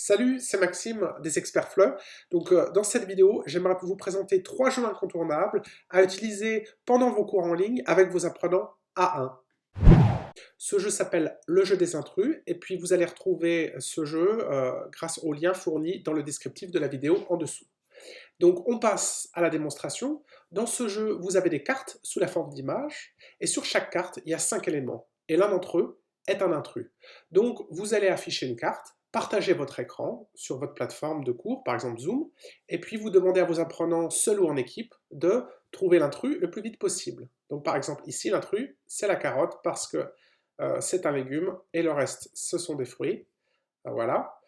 Salut, c'est Maxime des Experts FLE. Dans cette vidéo, j'aimerais vous présenter 3 jeux incontournables à utiliser pendant vos cours en ligne avec vos apprenants A1. Ce jeu s'appelle le jeu des intrus et puis vous allez retrouver ce jeu grâce au lien fourni dans le descriptif de la vidéo en dessous. Donc on passe à la démonstration. Dans ce jeu, vous avez des cartes sous la forme d'images et sur chaque carte, il y a 5 éléments et l'un d'entre eux est un intrus. Donc vous allez afficher une carte, partager votre écran sur votre plateforme de cours, par exemple Zoom, et puis vous demandez à vos apprenants, seuls ou en équipe, de trouver l'intrus le plus vite possible. Donc par exemple ici, l'intrus, c'est la carotte parce que c'est un légume et le reste, ce sont des fruits. Voilà.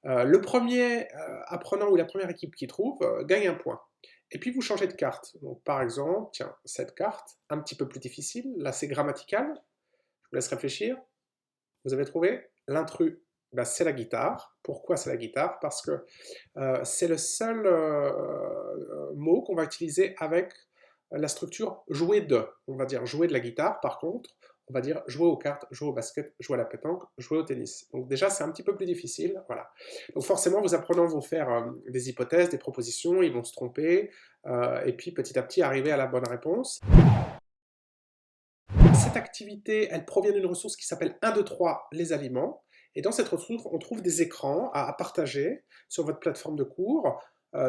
Le premier apprenant ou la première équipe qui trouve gagne un point. Et puis vous changez de carte. Donc par exemple, tiens, cette carte, un petit peu plus difficile, là c'est grammatical. Je vous laisse réfléchir. Vous avez trouvé l'intrus, ben, c'est la guitare. Pourquoi c'est la guitare? Parce que c'est le seul mot qu'on va utiliser avec la structure jouer de. On va dire jouer de la guitare, par contre, on va dire jouer aux cartes, jouer au basket, jouer à la pétanque, jouer au tennis. Donc déjà, c'est un petit peu plus difficile. Voilà. Donc forcément, vos apprenants vont faire des hypothèses, des propositions, ils vont se tromper, et puis petit à petit arriver à la bonne réponse. Cette activité, elle provient d'une ressource qui s'appelle 1, 2, 3, les aliments. Et dans cette ressource, on trouve des écrans à partager sur votre plateforme de cours,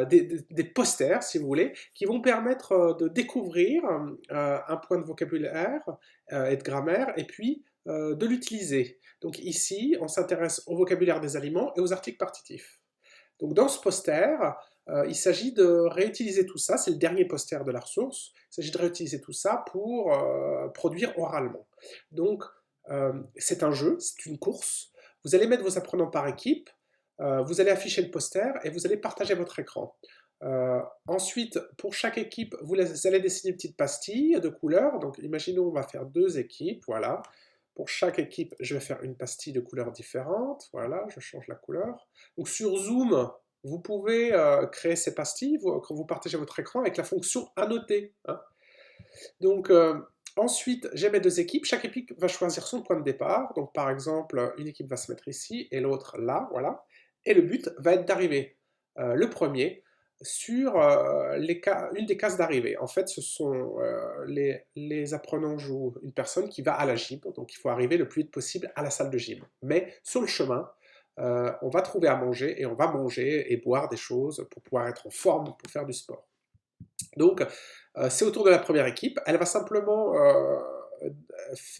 des posters, si vous voulez, qui vont permettre de découvrir un point de vocabulaire et de grammaire, et puis de l'utiliser. Donc ici, on s'intéresse au vocabulaire des aliments et aux articles partitifs. Donc dans ce poster, il s'agit de réutiliser tout ça, c'est le dernier poster de la ressource, il s'agit de réutiliser tout ça pour produire oralement. Donc c'est un jeu, c'est une course, vous allez mettre vos apprenants par équipe, vous allez afficher le poster et vous allez partager votre écran. Ensuite, pour chaque équipe, vous allez dessiner une petite pastille de couleurs. Donc, imaginons, on va faire 2 équipes, voilà. Pour chaque équipe, je vais faire une pastille de couleurs différentes. Voilà, je change la couleur. Donc, sur Zoom, vous pouvez créer ces pastilles quand vous partagez votre écran avec la fonction annoter, hein. Donc, ensuite, j'ai mes 2 équipes. Chaque équipe va choisir son point de départ. Donc, par exemple, une équipe va se mettre ici et l'autre là, voilà. Et le but va être d'arriver le premier sur une des cases d'arrivée. En fait, ce sont les apprenants jouent une personne qui va à la gym, donc il faut arriver le plus vite possible à la salle de gym. Mais sur le chemin, on va trouver à manger et on va manger et boire des choses pour pouvoir être en forme pour faire du sport. Donc, c'est au tour de la première équipe. Elle va simplement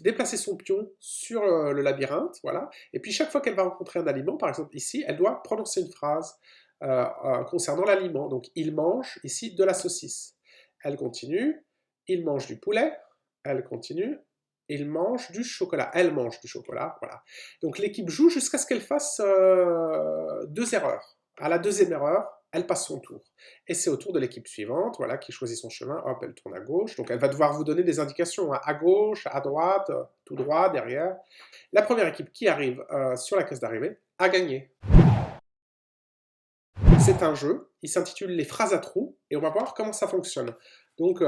déplacer son pion sur le labyrinthe, voilà. Et puis chaque fois qu'elle va rencontrer un aliment, par exemple ici, elle doit prononcer une phrase concernant l'aliment. Donc, il mange ici de la saucisse. Elle continue, il mange du poulet. Elle continue, il mange du chocolat. Elle mange du chocolat, voilà. Donc l'équipe joue jusqu'à ce qu'elle fasse 2 erreurs. À la 2e erreur, elle passe son tour. Et c'est au tour de l'équipe suivante, voilà, qui choisit son chemin, hop, elle tourne à gauche. Donc elle va devoir vous donner des indications, hein, à gauche, à droite, tout droit, derrière. La première équipe qui arrive sur la case d'arrivée a gagné. C'est un jeu, il s'intitule Les phrases à trous, et on va voir comment ça fonctionne. Donc,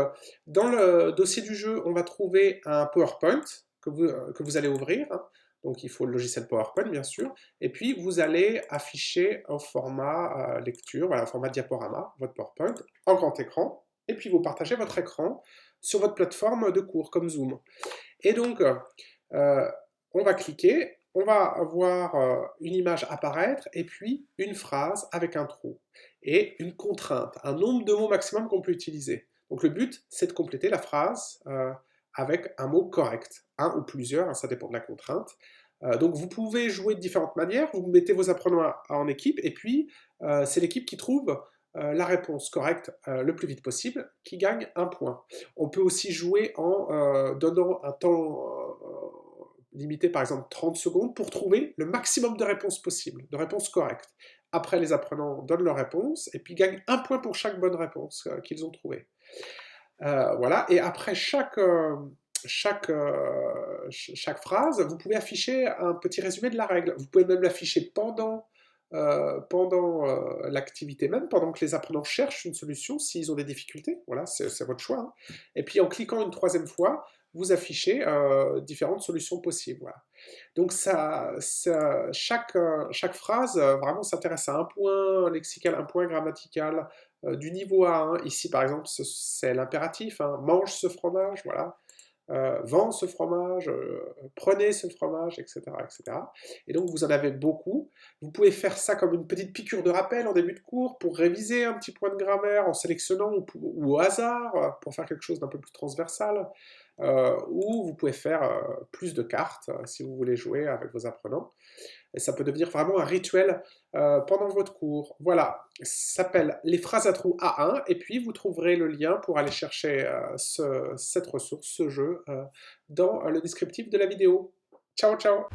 dans le dossier du jeu, on va trouver un PowerPoint que vous allez ouvrir, hein. Donc, il faut le logiciel PowerPoint, bien sûr. Et puis, vous allez afficher au format lecture, voilà, format diaporama, votre PowerPoint, en grand écran. Et puis, vous partagez votre écran sur votre plateforme de cours, comme Zoom. Et donc, on va cliquer, on va voir une image apparaître et puis une phrase avec un trou et une contrainte, un nombre de mots maximum qu'on peut utiliser. Donc le but, c'est de compléter la phrase avec un mot correct, un ou plusieurs, hein, ça dépend de la contrainte. Donc vous pouvez jouer de différentes manières, vous mettez vos apprenants en équipe et puis c'est l'équipe qui trouve la réponse correcte le plus vite possible qui gagne un point. On peut aussi jouer en donnant un temps limité, par exemple 30 secondes, pour trouver le maximum de réponses possibles, de réponses correctes. Après, les apprenants donnent leur réponse et puis gagnent un point pour chaque bonne réponse qu'ils ont trouvée. Voilà, et après chaque phrase, vous pouvez afficher un petit résumé de la règle. Vous pouvez même l'afficher pendant l'activité même, pendant que les apprenants cherchent une solution s'ils ont des difficultés. Voilà, c'est votre choix, hein. Et puis en cliquant une 3e fois, vous afficher différentes solutions possibles. Voilà. Donc chaque phrase vraiment s'intéresse à un point lexical, un point grammatical du niveau A1. Ici, par exemple, c'est l'impératif, hein, mange ce fromage, voilà. Vends ce fromage, prenez ce fromage, etc., etc. Et donc vous en avez beaucoup. Vous pouvez faire ça comme une petite piqûre de rappel en début de cours pour réviser un petit point de grammaire en sélectionnant ou au hasard pour faire quelque chose d'un peu plus transversal. Ou vous pouvez faire plus de cartes si vous voulez jouer avec vos apprenants. Et ça peut devenir vraiment un rituel pendant votre cours. Voilà, ça s'appelle les phrases à trous A1, et puis vous trouverez le lien pour aller chercher cette ressource, ce jeu, dans le descriptif de la vidéo. Ciao, ciao!